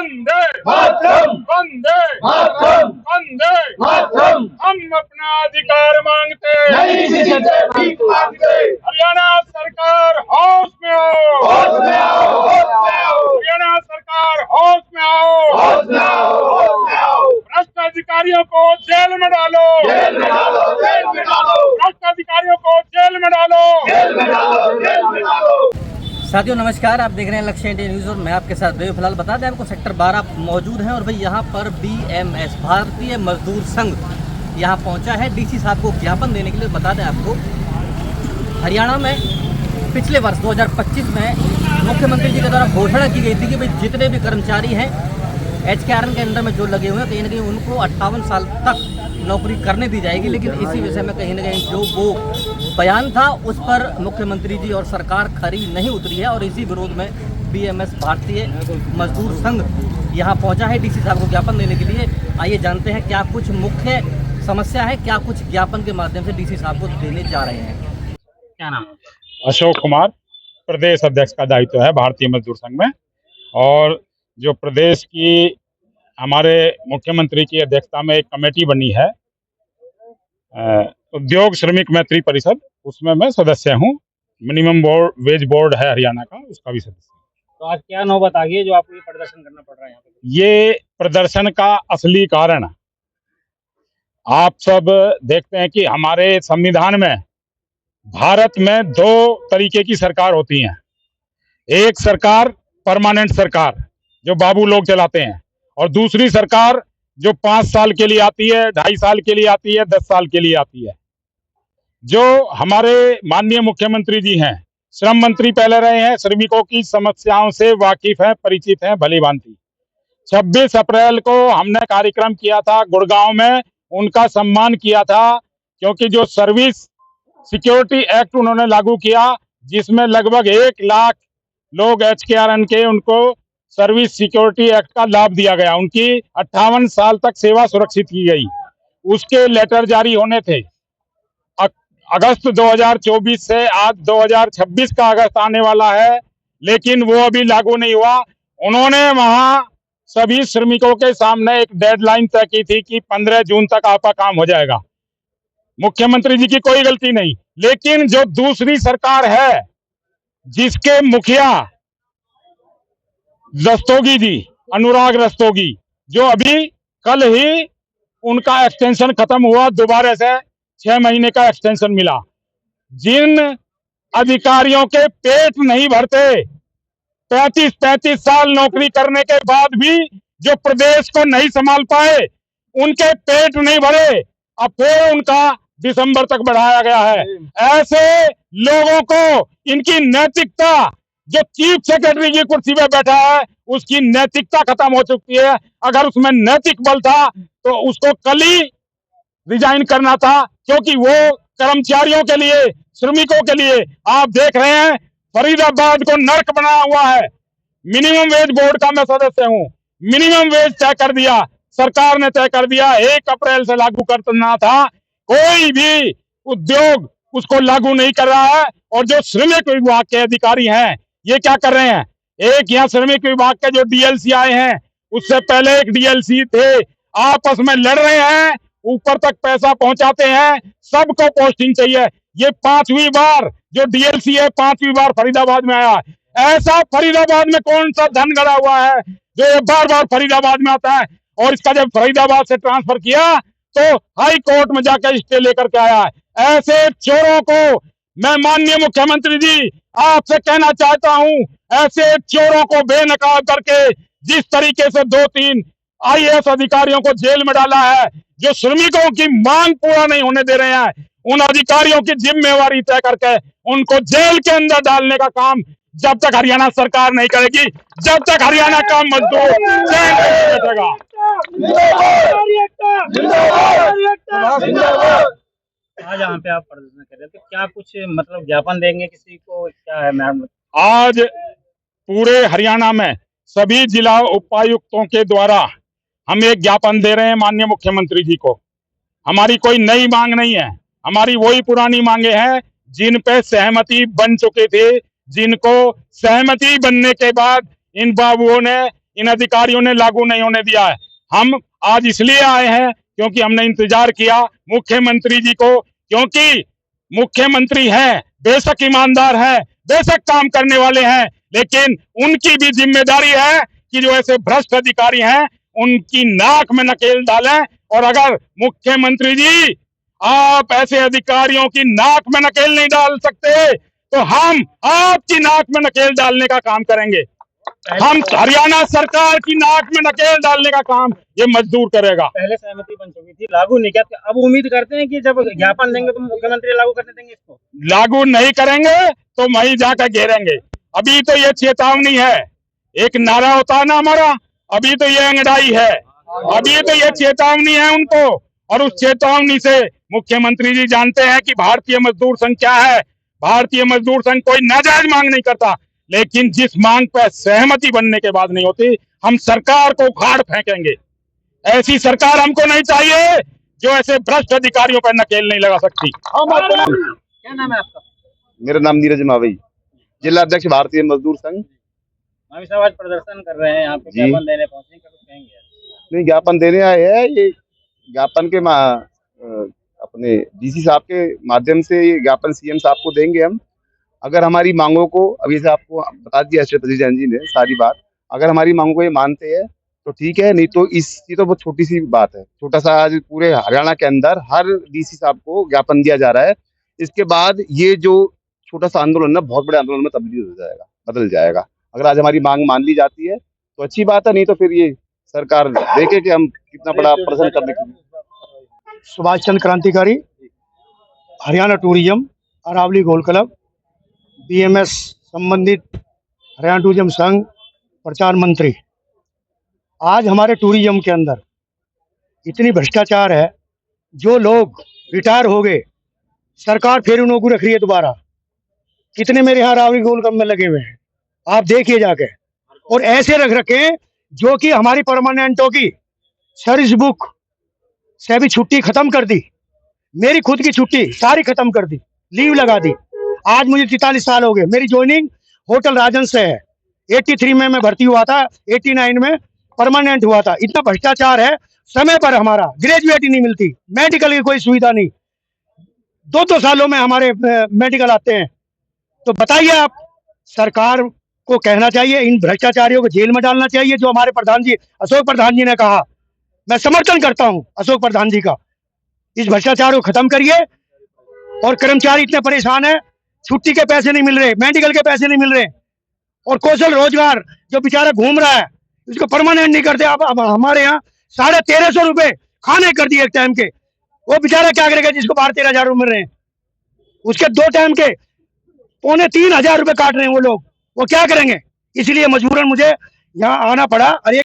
वंदे मातरम, वंदे मातरम, वंदे मातरम। हम अपना अधिकार मांगते नहीं जीते भीख मांगते। हरियाणा सरकार होश में आओ, होश में आओ, होश में आओ, हरियाणा सरकार होश में आओ, होश में आओ, होश में आओ। भ्रष्ट अधिकारियों को जेल में डालो, जेल में डालो, जेल में डालो, भ्रष्ट अधिकारियों को जेल में डालो, जेल में डालो, जेल में डालो। साथियों नमस्कार, आप देख रहे हैं लक्ष्य इंडिया न्यूज़ और मैं आपके साथ रही। फिलहाल बता दें आपको सेक्टर 12 मौजूद हैं और भाई यहाँ पर BMS भारतीय मजदूर संघ यहाँ पहुँचा है डीसी साहब को ज्ञापन देने के लिए। बता दें आपको हरियाणा में पिछले वर्ष 2025 में मुख्यमंत्री जी के द्वारा घोषणा की गई थी कि भाई जितने भी कर्मचारी हैं HKRN के अंडर में जो लगे हुए हैं कहीं ना कहीं उनको 58 साल तक नौकरी करने दी जाएगी। लेकिन इसी विषय में कहीं ना कहीं जो वो बयान था उस पर मुख्यमंत्री जी और सरकार खरी नहीं उतरी है और इसी विरोध में BMS भारतीय मजदूर संघ यहाँ पहुँचा है डीसी साहब को ज्ञापन देने के लिए। आइए जानते हैं क्या कुछ मुख्य समस्या है, क्या कुछ ज्ञापन के माध्यम से डीसी साहब को देने जा रहे हैं। क्या नाम? अशोक कुमार, प्रदेश अध्यक्ष का दायित्व है भारतीय मजदूर संघ में। और जो प्रदेश की हमारे मुख्यमंत्री की अध्यक्षता में एक कमेटी बनी है उद्योग श्रमिक मैत्री परिषद, उसमें मैं सदस्य हूँ। मिनिमम वेज बोर्ड है हरियाणा का, उसका भी सदस्य। तो आज क्या नौबत आ गई है जो आपको ये प्रदर्शन करना पड़ रहा है यहाँ पे? ये प्रदर्शन का असली कारण आप सब देखते हैं कि हमारे संविधान में भारत में दो तरीके की सरकार होती हैं। एक सरकार परमानेंट सरकार जो बाबू लोग चलाते हैं, और दूसरी सरकार जो 5 साल के लिए आती है, 2.5 साल के लिए आती है, 10 साल के लिए आती है। जो हमारे माननीय मुख्यमंत्री जी हैं, श्रम मंत्री पहले रहे हैं, श्रमिकों की समस्याओं से वाकिफ हैं, परिचित हैं भली भांति। 26 अप्रैल को हमने कार्यक्रम किया था गुड़गांव में, उनका सम्मान किया था, क्योंकि जो सर्विस सिक्योरिटी एक्ट उन्होंने लागू किया जिसमें लगभग 1 लाख लोग HKRN के उनको सर्विस सिक्योरिटी एक्ट का लाभ दिया गया, उनकी 58 साल तक सेवा सुरक्षित की गई। उसके लेटर जारी होने थे। अगस्त 2024 से आज 2026 का अगस्त आने वाला है, लेकिन वो अभी लागू नहीं हुआ। उन्होंने वहां सभी श्रमिकों के सामने एक डेडलाइन तय की थी कि 15 जून तक आपका काम हो जाएगा। मुख्यमंत्री जी की कोई गलती नहीं, लेकिन जो दूसरी सरकार है जिसके मुखिया रस्तोगी जी, अनुराग रस्तोगी, जो अभी कल ही उनका एक्सटेंशन खत्म हुआ, दोबारा से 6 महीने का एक्सटेंशन मिला। जिन अधिकारियों के पेट नहीं भरते, 35 साल नौकरी करने के बाद भी जो प्रदेश को नहीं संभाल पाए, उनके पेट नहीं भरे, अब फिर उनका दिसंबर तक बढ़ाया गया है। ऐसे लोगों को इनकी नैतिकता, जो चीफ सेक्रेटरी की कुर्सी पे बैठा है उसकी नैतिकता खत्म हो चुकी है। अगर उसमें नैतिक बल था तो उसको कल ही रिजाइन करना था, क्योंकि वो कर्मचारियों के लिए, श्रमिकों के लिए, आप देख रहे हैं फरीदाबाद को नर्क बना हुआ है। मिनिमम वेज बोर्ड का मैं सदस्य हूँ। मिनिमम वेज तय कर दिया, सरकार ने तय कर दिया, 1 अप्रैल से लागू करना था, कोई भी उद्योग उसको लागू नहीं कर रहा है। और जो श्रमिक विभाग के अधिकारी हैं ये क्या कर रहे हैं, एक यहाँ श्रमिक विभाग के जो DLC आए हैं, उससे पहले एक DLC थे, आपस में लड़ रहे हैं, ऊपर तक पैसा पहुंचाते हैं, सबको पोस्टिंग चाहिए। ये 5वीं बार जो DLC है, 5वीं बार फरीदाबाद में आया। ऐसा फरीदाबाद में कौन सा धन गड़ा हुआ है जो ये बार बार फरीदाबाद में आता है? और इसका जब फरीदाबाद से ट्रांसफर किया तो हाई कोर्ट में जाकर स्टे लेकर के आया है। ऐसे चोरों को मैं माननीय मुख्यमंत्री जी आपसे कहना चाहता हूं, ऐसे चोरों को बेनकाब करके जिस तरीके से 2-3 IAS अधिकारियों को जेल में डाला है, जो श्रमिकों की मांग पूरा नहीं होने दे रहे हैं, उन अधिकारियों की जिम्मेवारी तय करके उनको जेल के अंदर डालने का काम जब तक हरियाणा सरकार नहीं करेगी, जब तक हरियाणा का मजदूर जेल में बैठेगा। आज यहाँ पे आप प्रदर्शन कर रहे थे, क्या कुछ मतलब ज्ञापन देंगे किसी को, क्या है मैम? आज पूरे हरियाणा में सभी जिला उपायुक्तों के द्वारा हम एक ज्ञापन दे रहे हैं माननीय मुख्यमंत्री जी को। हमारी कोई नई मांग नहीं है, हमारी वही पुरानी मांगे हैं जिन पे सहमति बन चुके थे, जिनको सहमति बनने के बाद इन बाबुओं ने इन अधिकारियों ने लागू नहीं होने दिया है। हम आज इसलिए आए हैं क्योंकि हमने इंतजार किया मुख्यमंत्री जी को, क्योंकि मुख्यमंत्री हैं, बेशक ईमानदार हैं, बेशक काम करने वाले हैं, लेकिन उनकी भी जिम्मेदारी है कि जो ऐसे भ्रष्ट अधिकारी हैं उनकी नाक में नकेल डालें। और अगर मुख्यमंत्री जी आप ऐसे अधिकारियों की नाक में नकेल नहीं डाल सकते तो हम आपकी नाक में नकेल डालने का काम करेंगे। हम हरियाणा सरकार की नाक में नकेल डालने का काम ये मजदूर करेगा। पहले सहमति बन चुकी थी, लागू नहीं किया, तो अब उम्मीद करते हैं कि जब ज्ञापन देंगे तो मुख्यमंत्री लागू करने देंगे इसको। लागू नहीं करेंगे तो वहीं जाकर घेरेंगे। अभी तो ये चेतावनी है, एक नारा होता है ना हमारा, अभी तो ये अंगड़ाई है, अभी तो ये चेतावनी है उनको। और उस चेतावनी से मुख्यमंत्री जी जानते हैं कि भारतीय मजदूर संघ क्या है। भारतीय मजदूर संघ कोई नाजायज मांग नहीं करता, लेकिन जिस मांग पर सहमति बनने के बाद नहीं होती, हम सरकार को उखाड़ फेंकेंगे। ऐसी सरकार हमको नहीं चाहिए जो ऐसे भ्रष्ट अधिकारियों पर नकेल नहीं लगा सकती। क्या नाम है आपका? मेरा नाम नीरज मावई, जिला अध्यक्ष भारतीय मजदूर संघ। मावी साहब आज प्रदर्शन कर रहे हैं, यहाँ पे जी। ज्ञापन देने पहुंचे, क्या कुछ कहेंगे? नहीं, ज्ञापन देने आए हैं। ये ज्ञापन के अपने डीसी साहब के माध्यम से ये ज्ञापन सीएम साहब को देंगे हम। अगर हमारी मांगों को, अभी से आपको बता दिया श्री जैन जी ने सारी बात, अगर हमारी मांगों को ये मानते हैं तो ठीक है, नहीं तो ये तो बहुत छोटी सी बात है। छोटा सा आज पूरे हरियाणा के अंदर हर डीसी साहब को ज्ञापन दिया जा रहा है। इसके बाद ये जो छोटा सा आंदोलन ना बहुत बड़े आंदोलन में तब्दील हो जाएगा, बदल जाएगा। अगर आज हमारी मांग मान ली जाती है तो अच्छी बात है, नहीं तो फिर ये सरकार देखे कि हम कितना बड़ा प्रदर्शन करने के लिए। सुभाष चंद्र क्रांतिकारी, हरियाणा टूरिज्म, अरावली गोल क्लब, बीएमएस संबंधित हरियाणा टूरिज्म संघ प्रचार मंत्री। आज हमारे टूरिज्म के अंदर इतनी भ्रष्टाचार है, जो लोग रिटायर हो गए, सरकार फिर उनको रख रही है दोबारा। कितने मेरे यहाँ अरावली गोल क्लब में लगे हुए हैं, आप देखिए जाके। और ऐसे रख रखे जो कि हमारी परमानेंटों की सर्विस बुक से भी छुट्टी खत्म कर दी, मेरी खुद की छुट्टी सारी खत्म कर दी, लीव लगा दी। आज मुझे 43 साल हो गए, मेरी ज्वाइनिंग होटल राजन से है। 83 में मैं भर्ती हुआ था, 89 में परमानेंट हुआ था। इतना भ्रष्टाचार है, समय पर हमारा ग्रेजुएट ही नहीं मिलती, मेडिकल की कोई सुविधा नहीं, 2-2 सालों में हमारे मेडिकल आते हैं। तो बताइए, आप सरकार को कहना चाहिए इन भ्रष्टाचारियों को जेल में डालना चाहिए। जो हमारे प्रधान जी अशोक प्रधान जी ने कहा, मैं समर्थन करता हूं अशोक प्रधान जी का, इस भ्रष्टाचार को खत्म करिए। और कर्मचारी इतने परेशान है, छुट्टी के पैसे नहीं मिल रहे, मेडिकल के पैसे नहीं मिल रहे, और कौशल रोजगार जो बेचारा घूम रहा है उसको परमानेंट नहीं करते। अब हमारे यहाँ 1350 रुपए खाने कर दिए एक टाइम के, वो बेचारा क्या करेगा जिसको 12-13 हजार मिल रहे हैं, उसके 2 टाइम के 2,500 रुपए काट रहे हैं वो लोग, वो क्या करेंगे। इसलिए मजबूरन मुझे यहाँ आना पड़ा। और